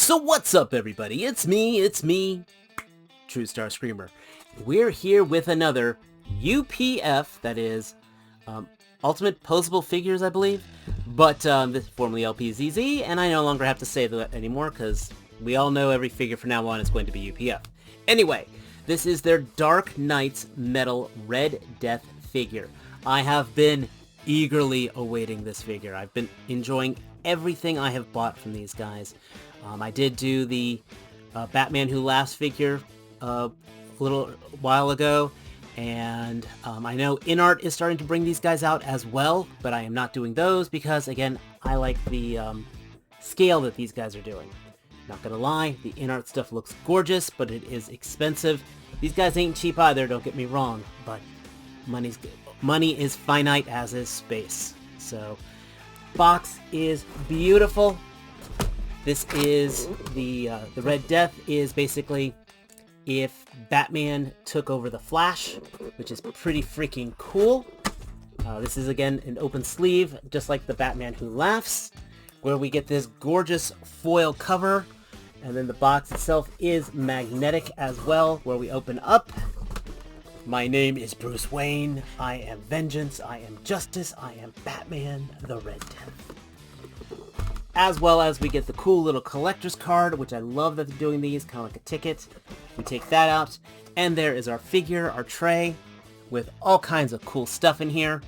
So what's up, everybody? It's me, True Star Screamer. We're here with another UPF, that is, Ultimate Posable Figures, I believe, but this is formerly LPZZ, and I no longer have to say that anymore, because we all know every figure from now on is going to be UPF. Anyway, this is their Dark Knights Metal Red Death figure. I have been eagerly awaiting this figure. I've been enjoying everything I have bought from these guys. I did do the Batman Who Laughs figure a little while ago, and I know InArt is starting to bring these guys out as well, but I am not doing those because, again, I like the scale that these guys are doing. Not gonna lie, the InArt stuff looks gorgeous, but it is expensive. These guys ain't cheap either, don't get me wrong, but money is finite, as is space. So, box is beautiful. This is the Red Death is basically if Batman took over the Flash, which is pretty freaking cool. This is, again, an open sleeve, just like the Batman Who Laughs, where we get this gorgeous foil cover, and then the box itself is magnetic as well, where we open up. My name is Bruce Wayne. I am vengeance. I am justice. I am Batman, the Red Death. As well as we get the cool little collector's card, which I love that they're doing these, kind of like a ticket. We take that out, and there is our figure, our tray, with all kinds of cool stuff in here.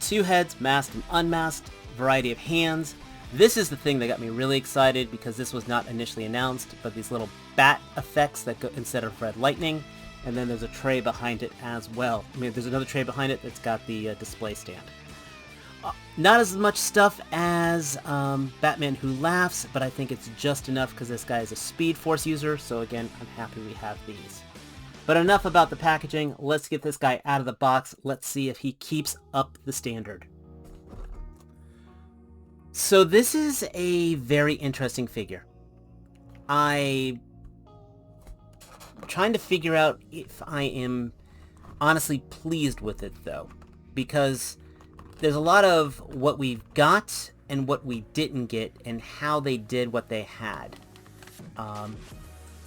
2 heads, masked and unmasked, variety of hands. This is the thing that got me really excited, because this was not initially announced, but these little bat effects that go instead of red lightning, and then there's a tray behind it as well. I mean, there's another tray behind it that's got the display stand. Not as much stuff as Batman Who Laughs, but I think it's just enough because this guy is a Speed Force user, so again, I'm happy we have these. But enough about the packaging, let's get this guy out of the box, let's see if he keeps up the standard. So this is a very interesting figure. I'm trying to figure out if I am honestly pleased with it, though, because there's a lot of what we've got and what we didn't get and how they did what they had.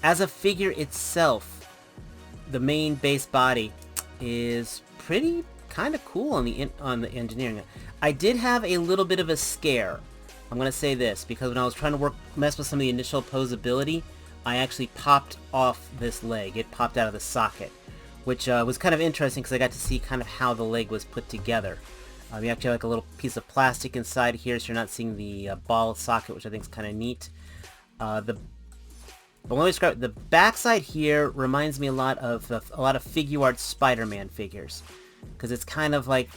As a figure itself, the main base body is pretty kind of cool on the engineering. I did have a little bit of a scare. I'm going to say this, because when I was trying to mess with some of the initial posability, I actually popped off this leg. It popped out of the socket, which was kind of interesting because I got to see kind of how the leg was put together. You actually have like a little piece of plastic inside here, so you're not seeing the ball socket, which I think is kind of neat. But let me describe it. The backside here reminds me a lot of Figuarts Spider-Man figures, because it's kind of like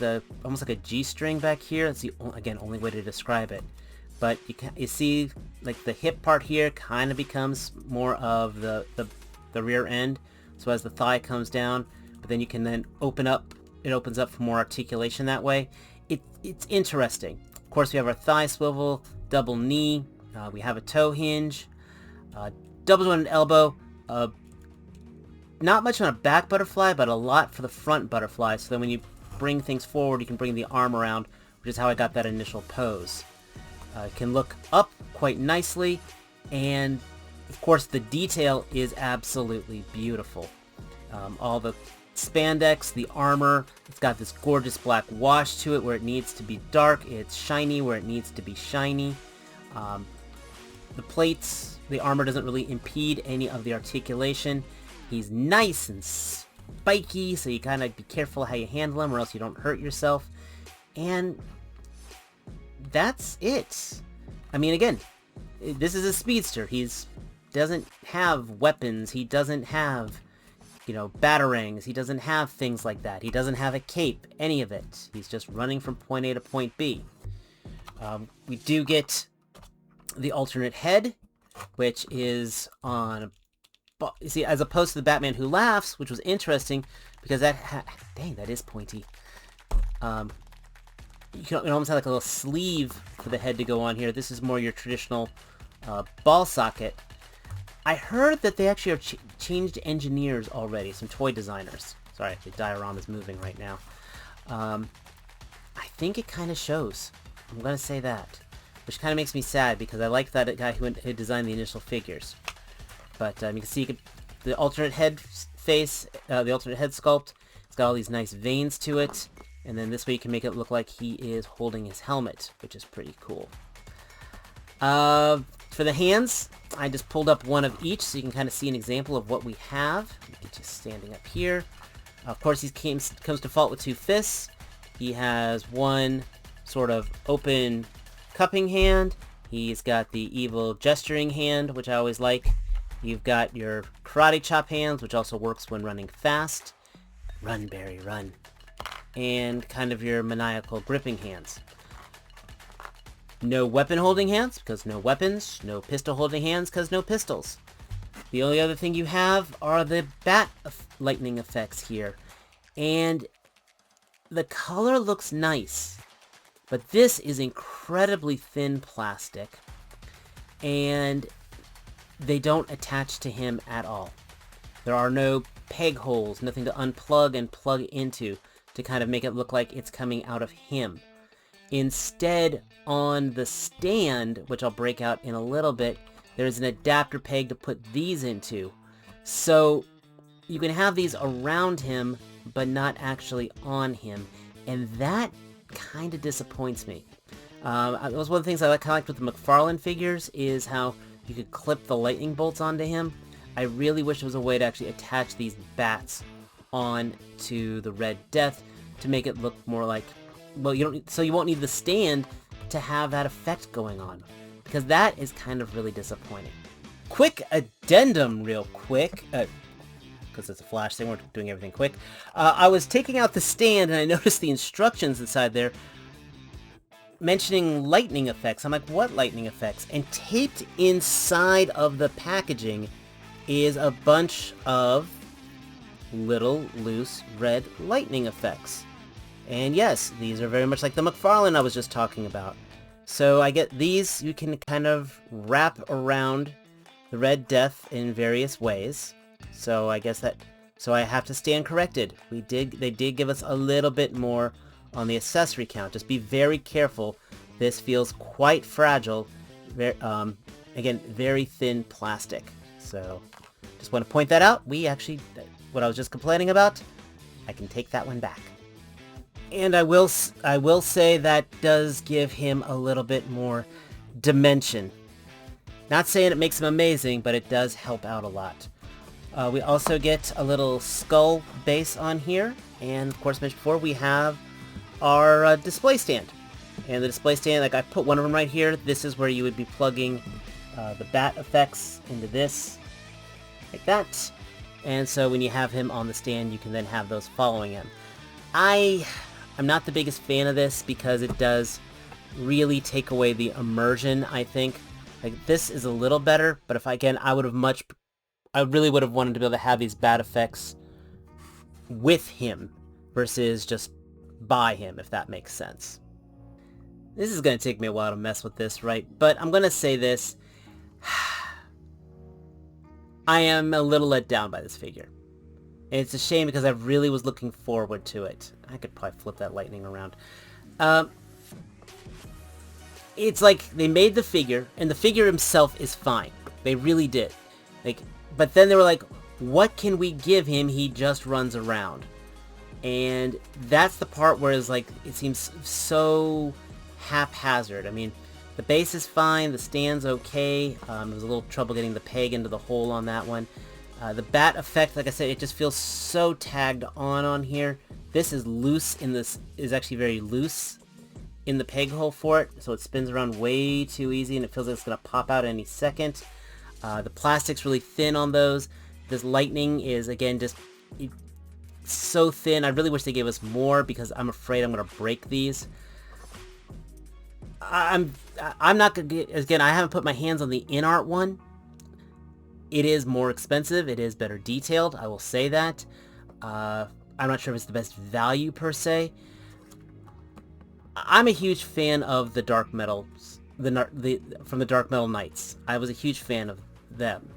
almost like a G-string back here. That's the only way to describe it. But you see like the hip part here kind of becomes more of the rear end. So as the thigh comes down, but then you can then open up. It opens up for more articulation that way. It's interesting. Of course, we have our thigh swivel, double knee. We have a toe hinge, double jointed elbow. Not much on a back butterfly, but a lot for the front butterfly. So then when you bring things forward, you can bring the arm around, which is how I got that initial pose. It can look up quite nicely, and of course the detail is absolutely beautiful. All the spandex, the armor, it's got this gorgeous black wash to it where it needs to be dark, it's shiny where it needs to be shiny. The plates, the armor doesn't really impede any of the articulation. He's nice and spiky, so you kind of be careful how you handle him or else you don't hurt yourself. And that's it. I mean, again, this is a speedster. He doesn't have weapons, he doesn't have batarangs. He doesn't have things like that. He doesn't have a cape, any of it. He's just running from point A to point B. We do get the alternate head, which is on, you see, as opposed to the Batman Who Laughs, which was interesting, because dang, that is pointy. You can almost have like a little sleeve for the head to go on here. This is more your traditional ball socket. I heard that they actually are changed engineers already, some toy designers. Sorry, the diorama is moving right now. I think it kind of shows. I'm going to say that. which kind of makes me sad because I like that guy who designed the initial figures. But you can see the alternate head face, the alternate head sculpt. It's got all these nice veins to it, and then this way you can make it look like he is holding his helmet, which is pretty cool. For the hands, I just pulled up one of each so you can kind of see an example of what we have. Get you standing up here. Of course, he comes default with 2 fists. He has one sort of open cupping hand. He's got the evil gesturing hand, which I always like. You've got your karate chop hands, which also works when running fast. Run, Barry, run. And kind of your maniacal gripping hands. No weapon holding hands, because no weapons. No pistol holding hands, because no pistols. The only other thing you have are the bat lightning effects here. And the color looks nice. But this is incredibly thin plastic. And they don't attach to him at all. There are no peg holes, nothing to unplug and plug into to kind of make it look like it's coming out of him. Instead, on the stand, which I'll break out in a little bit, there's an adapter peg to put these into. So you can have these around him, but not actually on him. And that kind of disappoints me. That was one of the things I kind of liked with the McFarlane figures, is how you could clip the lightning bolts onto him. I really wish there was a way to actually attach these bats on to the Red Death to make it look more like, well, you won't need the stand to have that effect going on, because that is kind of really disappointing. Quick addendum real quick, because it's a Flash thing, we're doing everything quick. I was taking out the stand and I noticed the instructions inside there mentioning lightning effects. I'm like, what lightning effects? And taped inside of the packaging is a bunch of little loose red lightning effects. And yes, these are very much like the McFarlane I was just talking about. So I get these, you can kind of wrap around the Red Death in various ways. So I guess so I have to stand corrected. They did give us a little bit more on the accessory count. Just be very careful. This feels quite fragile. Again, very thin plastic. So just want to point that out. What I was just complaining about, I can take that one back. And I will say that does give him a little bit more dimension. Not saying it makes him amazing, but it does help out a lot. We also get a little skull base on here, and of course, mentioned before, we have our display stand. And the display stand, like I put one of them right here. This is where you would be plugging the bat effects into this, like that. And so when you have him on the stand, you can then have those following him. I'm not the biggest fan of this because it does really take away the immersion, I think. Like, this is a little better, but I really would have wanted to be able to have these bat effects with him versus just by him, if that makes sense. This is going to take me a while to mess with this, right? But I'm going to say this. I am a little let down by this figure. And it's a shame because I really was looking forward to it. I could probably flip that lightning around. It's like they made the figure, and the figure himself is fine. They really did. But then they were like, what can we give him? He just runs around. And that's the part where it's like, it seems so haphazard. I mean, the base is fine, the stand's okay. There was a little trouble getting the peg into the hole on that one. The bat effect, like I said, it just feels so tagged on here. This is loose is actually very loose in the peg hole for it, so it spins around way too easy, and it feels like it's going to pop out any second. The plastic's really thin on those. This lightning is, again, just so thin. I really wish they gave us more because I'm afraid I'm going to break these. I'm not going to, again, I haven't put my hands on the in-art one. It is more expensive. It is better detailed. I will say that. I'm not sure if it's the best value per se. I'm a huge fan of the Dark Metals, from the Dark Metal Knights. I was a huge fan of them.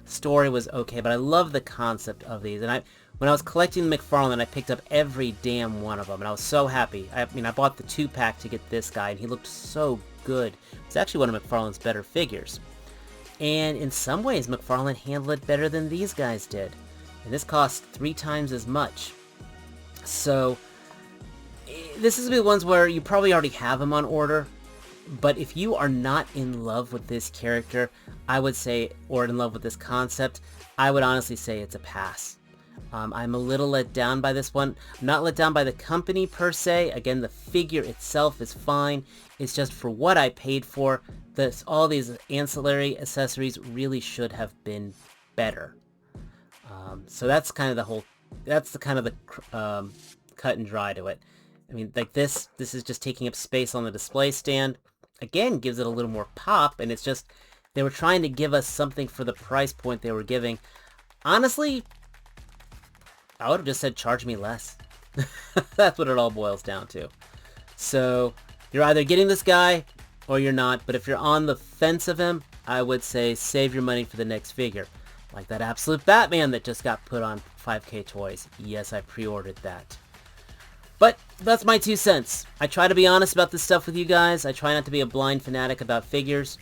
Story was okay, but I love the concept of these. And when I was collecting the McFarlane, I picked up every damn one of them, and I was so happy. I mean, I bought the 2-pack to get this guy, and he looked so good. It's actually one of McFarlane's better figures. And in some ways, McFarlane handled it better than these guys did. And this cost 3 times as much. So, this is one of the ones where you probably already have them on order. But if you are not in love with this character, I would say, or in love with this concept, I would honestly say it's a pass. I'm a little let down by this one. I'm not let down by the company per se. Again, the figure itself is fine. It's just for what I paid for, all these ancillary accessories really should have been better. So that's kind of the whole, that's the kind of the cut and dry to it. I mean, like this is just taking up space on the display stand. Again, gives it a little more pop, and it's just, they were trying to give us something for the price point they were giving. Honestly, I would have just said charge me less. That's what it all boils down to. So, you're either getting this guy, or you're not, but if you're on the fence of him, I would say save your money for the next figure. Like that Absolute Batman that just got put on 5K Toys. Yes, I pre-ordered that. But that's my 2 cents. I try to be honest about this stuff with you guys. I try not to be a blind fanatic about figures.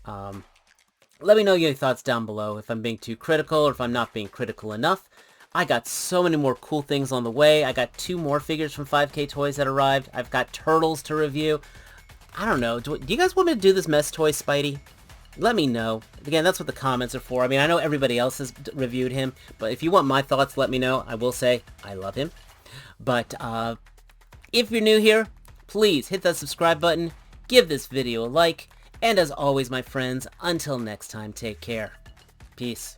Let me know your thoughts down below if I'm being too critical or if I'm not being critical enough. I got so many more cool things on the way. I got 2 more figures from 5K Toys that arrived. I've got Turtles to review. I don't know. Do you guys want me to do this mess toy, Spidey? Let me know. Again, that's what the comments are for. I mean, I know everybody else has reviewed him, but if you want my thoughts, let me know. I will say I love him. But if you're new here, please hit that subscribe button, give this video a like, and as always, my friends, until next time, take care. Peace.